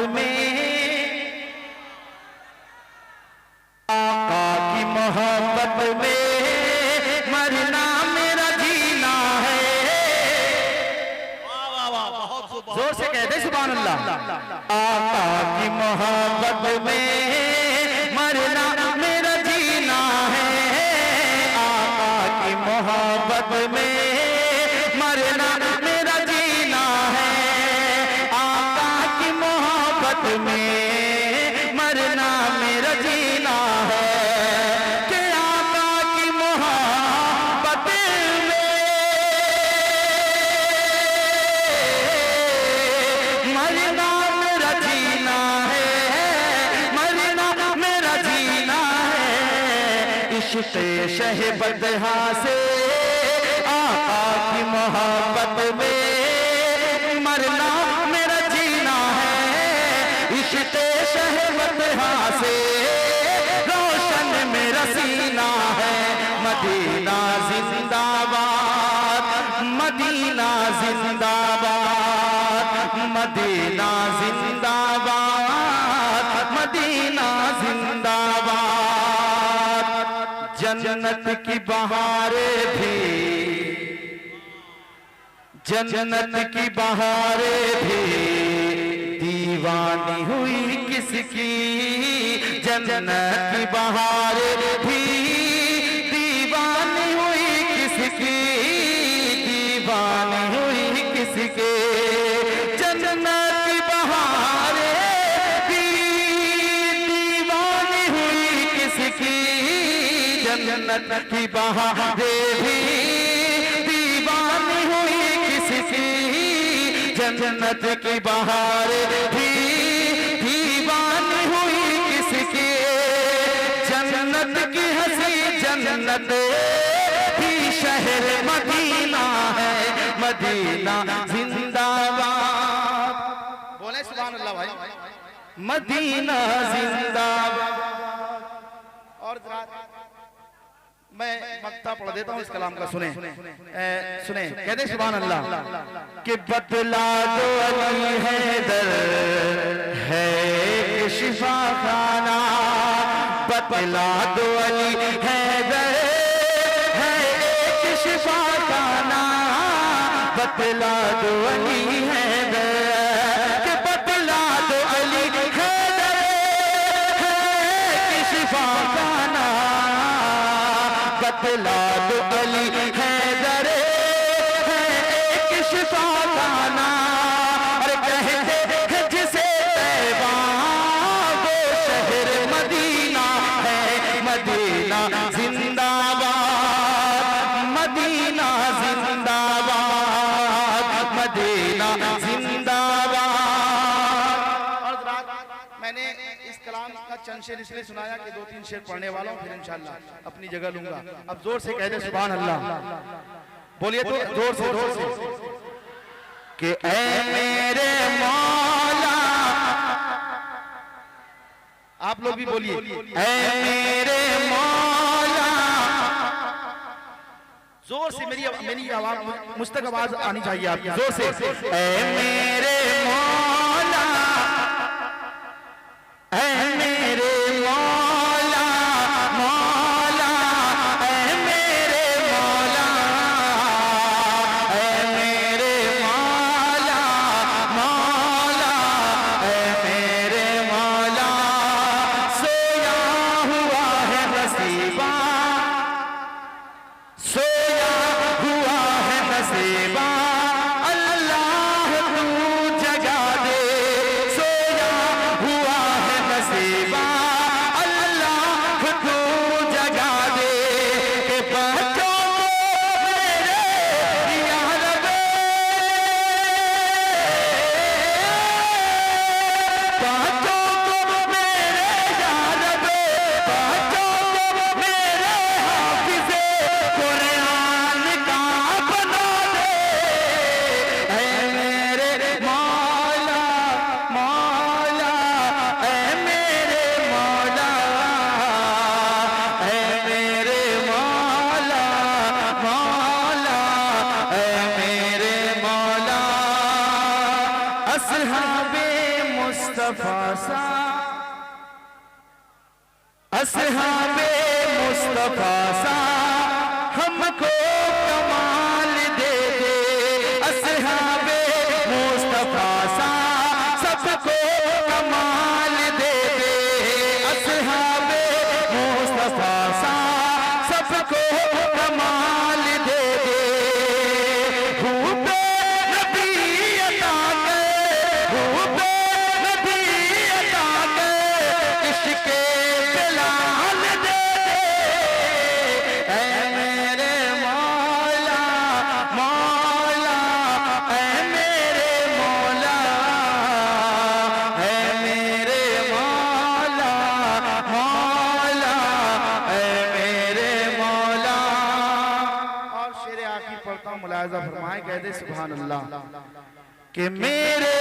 में, आका की मोहब्बत में मरना मेरा जीना है। वाह वाह वाह, बहुत जोर से कह दे सुभान अल्लाह। आका की मोहब्बत में मरना मेरा जीना है, आका की मोहब्बत में मरना मेरा जीना है, आका की मोहब्बत में मरना मेरा जीना है। कि आका की मोहब्बत में मरना मेरा जीना है, मरना मेरा जीना है। इश्क़ शहबदहा से आका की मोहब्बत में मरना मेरा जीना है। इश्क़ शहबदहा से रोशन मेरा सीना है। मदीना जिंदाबाद, मदीना जिंदाबाद, मदीना जिंदाबाद, मदीना जिंदाबाद। जन्नत की बहारें भी, जन्नत की बहारें भी दीवानी हुई किसकी, जन्नत की बहारें भी दीवानी हुई किसकी, दीवानी हुई किसके। जन्नत की बहारें भी दीवानी हुई किसकी, जन्नत की बहारें भी दीवानी हुई किसकी, जन्नत की बहारें भी दीवानी हुई किसकी। जन्नत की हंसी जन्नत भी शहर मदीना है, मदीना जिंदाबाद। बोले सुभान अल्लाह भाई। मदीना जिंदाबाद। और मैं मक्ता पढ़ देता हूँ इस कलाम का, सुने सुने कहते सुभान अल्लाह। कि बतला दो अली हैदर है एक शिफा खाना, बतला दो अली हैदर है एक शिफा खाना, बतला दो अली हैदर, कि बतला दो अली हैदर है एक शिफा खाना, बतला दो अली हैदर है एक शिफा खाना। और कहते हैं जिसे तैबा वो शहर मदीना है, मदीना जिंदाबाद, मदीना जिंदाबाद, मदीना जिंदाबाद। मैंने इस कलाम का चंद शेर इसलिए सुनाया कि 2-3 शेर पढ़ने वाला हूँ, फिर इंशाल्लाह अपनी जगह लूंगा। अब जोर से कह दे सुभान अल्लाह। बोलिए तो जोर से, जोर से। कि ऐ मेरे मौला, आप लोग भी बोलिए, ऐ मेरे मौला। जोर से मेरी आवाज मुझ तक आवाज आनी चाहिए आपकी, जोर से। ऐ मेरे मौला, ऐ मेरे मौला, मौला ऐ मेरे मौला, ऐ मेरे मौला, मौला ऐ मेरे मौला। सोया हुआ है नसीबा, सोया हुआ है नसीबा, अल्लाह तू जगा दे। सोया हुआ है नसीबा, अल्लाह तू जगा दे। के बच्चों को मेरे या रब, बच्चों को मेरे या रब, बच्चों को मेरे हाफिज़े कुरान का बना दे। ऐ मेरे मौला, मौला ऐ मेरे मौला, ऐ मेरे मौला, मौला ऐ मेरे मौला। अस्हाबे मुस्तफा सा, असहाबे मुस्तफा सा हमको कमाल दे दे, असहाबे मुस्तफा सा सबको कमाल दे दे, असहाबे मुस्तफा सा सबको कमाल दे दे। भूपे नबी अता के, भूपे नबी अता के इश्क़े बिलाल दे दे। ऐ मेरे मौला मौला, ऐ मेरे मौला, ऐ मेरे मौला मौला, ऐ मेरे मौला। और शेर आखिर पढ़ता हूँ, मुलाहिज़ा फरमाएं, कह दे सुभान अल्लाह कि मेरे